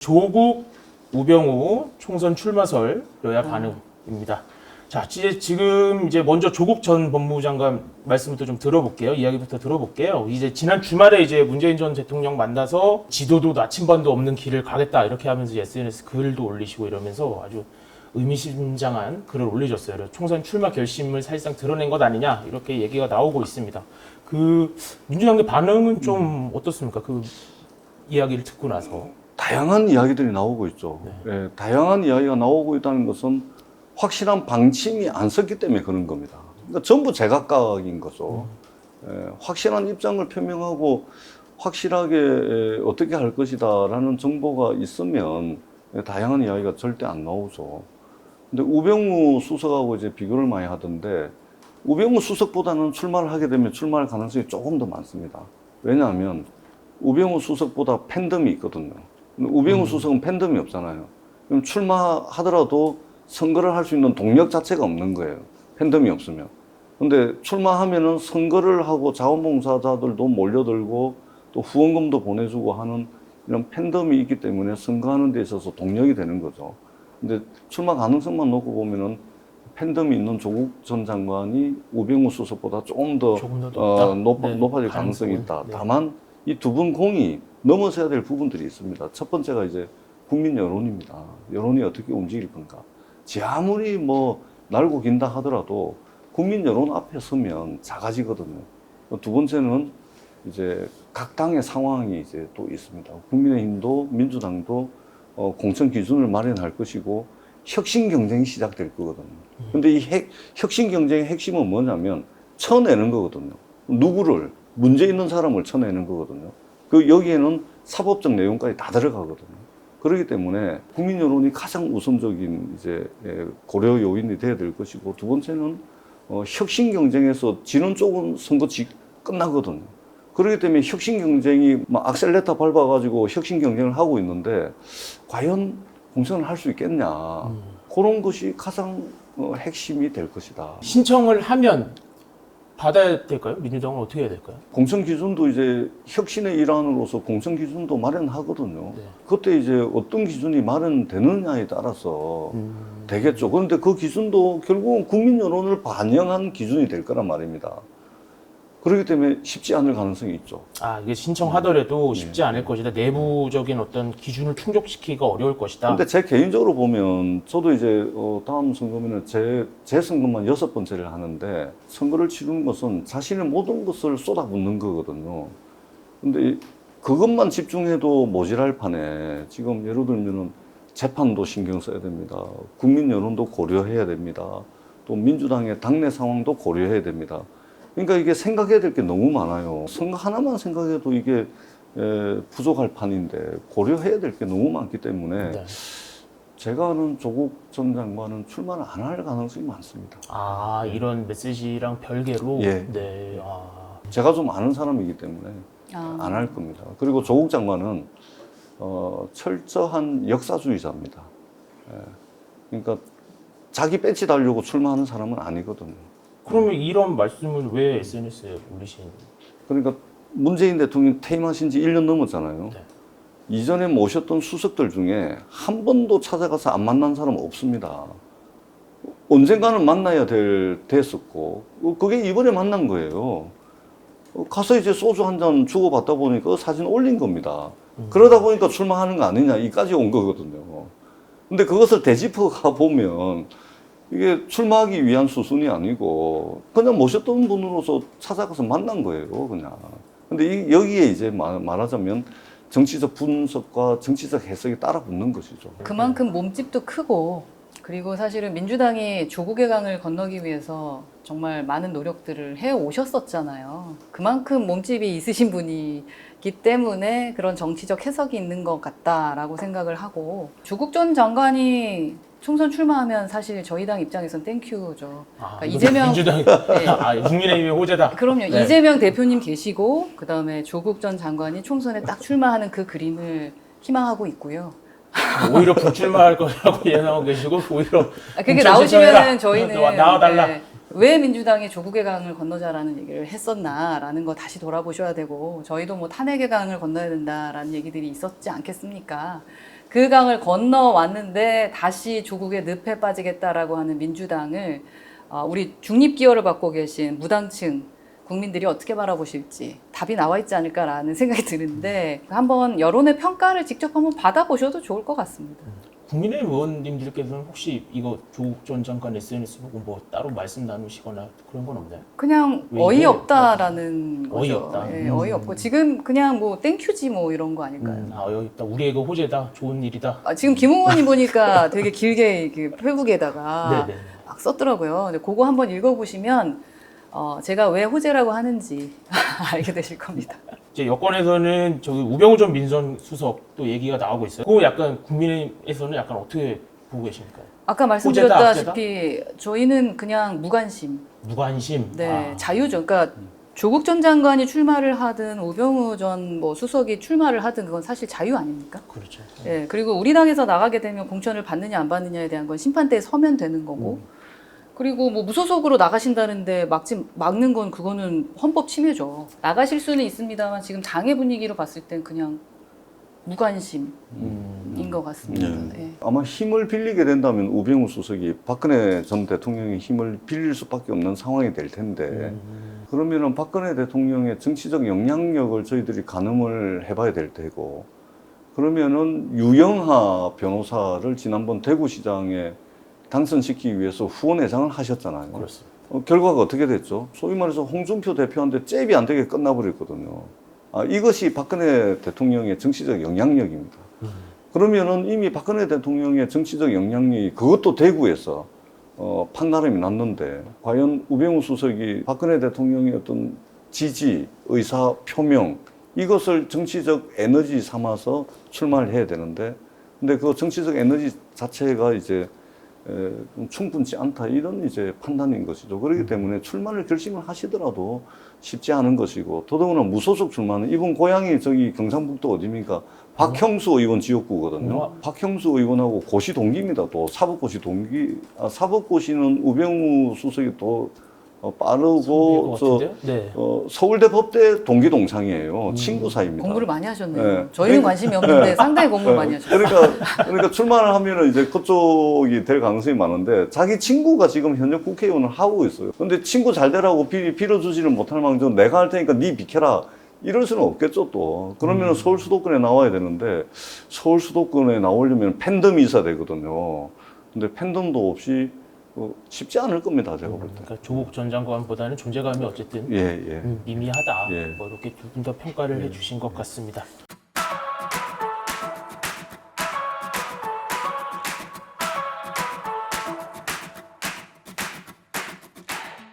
조국, 우병우 총선 출마설 여야 반응입니다. 자, 지금 먼저 조국 전 법무부 장관 말씀부터 좀 들어볼게요. 이야기부터 들어볼게요. 이제 지난 주말에 문재인 전 대통령 만나서 지도도 나침반도 없는 길을 가겠다 이렇게 하면서 SNS 글도 올리시고 이러면서 아주 의미심장한 글을 올리셨어요. 총선 출마 결심을 사실상 드러낸 것 아니냐 이렇게 얘기가 나오고 있습니다. 민주당의 반응은 좀 어떻습니까? 그 이야기를 듣고 나서. 다양한 이야기들이 나오고 있죠. 네. 예, 다양한 이야기가 나오고 있다는 것은 확실한 방침이 안 섰기 때문에 그런 겁니다. 그러니까 전부 제각각인 거죠. 확실한 입장을 표명하고 확실하게 어떻게 할 것이다라는 정보가 있으면 다양한 이야기가 절대 안 나오죠. 근데 우병우 수석하고 이제 비교를 많이 하던데 우병우 수석보다는 출마를 하게 되면 출마할 가능성이 조금 더 많습니다. 왜냐하면 우병우 수석보다 팬덤이 있거든요. 우병우 수석은 팬덤이 없잖아요. 그럼 출마하더라도 선거를 할 수 있는 동력 자체가 없는 거예요. 팬덤이 없으면. 근데 출마하면은 선거를 하고 자원봉사자들도 몰려들고 또 후원금도 보내주고 하는 이런 팬덤이 있기 때문에 선거하는 데 있어서 동력이 되는 거죠. 근데 출마 가능성만 놓고 보면은 팬덤이 있는 조국 전 장관이 우병우 수석보다 조금 더 높아질 가능성이 있다. 네. 다만 이 두 분 공이 넘어서야 될 부분들이 있습니다. 첫 번째가 이제 국민 여론입니다. 여론이 어떻게 움직일 건가. 지 아무리 날고 긴다 하더라도 국민 여론 앞에 서면 작아지거든요. 두 번째는 이제 각 당의 상황이 이제 또 있습니다. 국민의힘도 민주당도 공천 기준을 마련할 것이고 혁신 경쟁이 시작될 거거든요. 근데 이 혁신 경쟁의 핵심은 뭐냐면 쳐내는 거거든요. 누구를 문제 있는 사람을 쳐내는 거거든요. 여기에는 사법적 내용까지 다 들어가거든요. 그렇기 때문에 국민 여론이 가장 우선적인 이제 고려 요인이 돼야 될 것이고 두 번째는 혁신 경쟁에서 지는 쪽은 선거 끝나거든요. 그렇기 때문에 혁신 경쟁이 악셀레터 밟아가지고 혁신 경쟁을 하고 있는데 과연 공천을 할 수 있겠냐. 그런 것이 가장 핵심이 될 것이다. 신청을 하면 받아야 될까요? 민주당은 어떻게 해야 될까요? 공천 기준도 이제 혁신의 일환으로서 공천 기준도 마련하거든요. 네. 그때 이제 어떤 기준이 마련되느냐에 따라서 되겠죠. 그런데 그 기준도 결국은 국민 여론을 반영한 기준이 될 거란 말입니다. 그렇기 때문에 쉽지 않을 가능성이 있죠. 이게 신청하더라도 쉽지 않을 것이다. 내부적인 어떤 기준을 충족시키기가 어려울 것이다. 근데 제 개인적으로 보면 저도 이제 다음 선거면은 제 선거만 6번째를 하는데 선거를 치르는 것은 자신의 모든 것을 쏟아붓는 거거든요. 근데 그것만 집중해도 모자랄 판에 지금 예를 들면은 재판도 신경 써야 됩니다. 국민 여론도 고려해야 됩니다. 또 민주당의 당내 상황도 고려해야 됩니다. 그러니까 이게 생각해야 될 게 너무 많아요. 선거 하나만 생각해도 이게 부족할 판인데 고려해야 될 게 너무 많기 때문에 네. 제가 아는 조국 전 장관은 출마를 안 할 가능성이 많습니다. 이런 메시지랑 별개로. 예. 네. 제가 좀 아는 사람이기 때문에 안 할 겁니다. 그리고 조국 장관은 철저한 역사주의자입니다. 그러니까 자기 배지 달려고 출마하는 사람은 아니거든요. 그러면 이런 말씀을 왜 SNS에 올리신? 그러니까 문재인 대통령 퇴임하신 지 1년 넘었잖아요. 네. 이전에 모셨던 수석들 중에 한 번도 찾아가서 안 만난 사람 없습니다. 언젠가는 만나야 됐었고, 그게 이번에 만난 거예요. 가서 이제 소주 한 잔 주고받다 보니까 사진 올린 겁니다. 그러다 보니까 출마하는 거 아니냐, 이까지 온 거거든요. 근데 그것을 되짚어 가 보면 이게 출마하기 위한 수순이 아니고 그냥 모셨던 분으로서 찾아가서 만난 거예요, 그냥. 근데 여기에 이제 말하자면 정치적 분석과 정치적 해석이 따라 붙는 것이죠. 그만큼 몸집도 크고 그리고 사실은 민주당이 조국의 강을 건너기 위해서 정말 많은 노력들을 해 오셨었잖아요. 그만큼 몸집이 있으신 분이기 때문에 그런 정치적 해석이 있는 것 같다라고 생각을 하고 조국 전 장관이 총선 출마하면 사실 저희 당 입장에선 땡큐죠. 그러니까 이재명 민주당이 네. 국민의힘의 호재다. 그럼요. 네. 이재명 대표님 계시고 그다음에 조국 전 장관이 총선에 딱 출마하는 그 그림을 희망하고 있고요. 오히려 불출마할 거라고 예상하고 계시고 오히려 그게 나오시면은 저희는 나와달라. 네, 왜 민주당이 조국의 강을 건너자라는 얘기를 했었나라는 거 다시 돌아보셔야 되고 저희도 탄핵의 강을 건너야 된다라는 얘기들이 있었지 않겠습니까? 그 강을 건너왔는데 다시 조국의 늪에 빠지겠다라고 하는 민주당을 우리 중립기여를 받고 계신 무당층 국민들이 어떻게 바라보실지 답이 나와 있지 않을까라는 생각이 드는데 한번 여론의 평가를 직접 한번 받아보셔도 좋을 것 같습니다. 국민의힘 의원님들께서는 혹시 이거 조국 전 장관 SNS 보고 뭐 따로 말씀 나누시거나 그런 건 없나요? 그냥 왜 어이없다라는 거죠. 어이없다. 예, 어이없고 지금 그냥 뭐 땡큐지 뭐 이런 거 아닐까요? 여기 있다. 우리 애가 호재다. 좋은 일이다. 지금 김웅원님 보니까 되게 길게 이렇게 페북에다가 네네. 막 썼더라고요. 근데 그거 한번 읽어보시면 제가 왜 호재라고 하는지 알게 되실 겁니다. 이제 여권에서는 저기 우병우 전 민정수석도 얘기가 나오고 있어요. 그거 약간 국민의힘에서는 약간 어떻게 보고 계십니까? 아까 말씀드렸다시피 저희는 그냥 무관심, 무관심. 네, 자유죠. 그러니까 조국 전 장관이 출마를 하든 우병우 전 뭐 수석이 출마를 하든 그건 사실 자유 아닙니까? 그렇죠. 예, 그리고 우리 당에서 나가게 되면 공천을 받느냐 안 받느냐에 대한 건 심판대에 서면 되는 거고, 그리고 뭐 무소속으로 나가신다는데 막는 건 그거는 헌법 침해죠. 나가실 수는 있습니다만 지금 당의 분위기로 봤을 땐 그냥 무관심인 것 같습니다. 예. 아마 힘을 빌리게 된다면 우병우 수석이 박근혜 전 대통령의 힘을 빌릴 수밖에 없는 상황이 될 텐데 그러면은 박근혜 대통령의 정치적 영향력을 저희들이 가늠을 해봐야 될 테고 그러면은 유영하 변호사를 지난번 대구시장에 당선시키기 위해서 후원회장을 하셨잖아요. 그렇습니다. 결과가 어떻게 됐죠? 소위 말해서 홍준표 대표한테 잽이 안 되게 끝나버렸거든요. 이것이 박근혜 대통령의 정치적 영향력입니다. 그러면은 이미 박근혜 대통령의 정치적 영향력이 그것도 대구에서 판가름이 났는데 과연 우병우 수석이 박근혜 대통령의 어떤 지지, 의사 표명 이것을 정치적 에너지 삼아서 출마를 해야 되는데 근데 그 정치적 에너지 자체가 이제 충분치 않다 이런 이제 판단인 것이죠. 그렇기 때문에 출마를 결심을 하시더라도 쉽지 않은 것이고 더더구나 무소속 출마는 이분 고향이 저기 경상북도 어디입니까? 박형수 의원 지역구거든요. 박형수 의원하고 고시 동기입니다. 또 사법고시 동기. 사법고시는 우병우 수석이 또 빠르고 네. 서울대 법대 동기 동창이에요. 친구 사이입니다. 공부를 많이 하셨네요. 네. 저희는 관심이 없는데 상당히 공부를 많이 하셨어요. 그러니까 출마를 하면은 이제 그쪽이 될 가능성이 많은데 자기 친구가 지금 현역 국회의원을 하고 있어요. 근데 친구 잘 되라고 빌어주지는 못할 망정 내가 할 테니까 네 비켜라. 이럴 수는 없겠죠 또. 그러면 서울 수도권에 나와야 되는데 서울 수도권에 나오려면 팬덤이 있어야 되거든요. 근데 팬덤도 없이 쉽지 않을 겁니다. 제가 볼 때. 그러니까 조국 전 장관보다는 존재감이 어쨌든 예. 미미하다. 예. 뭐 이렇게 두 분 더 평가를 해주신 것 같습니다.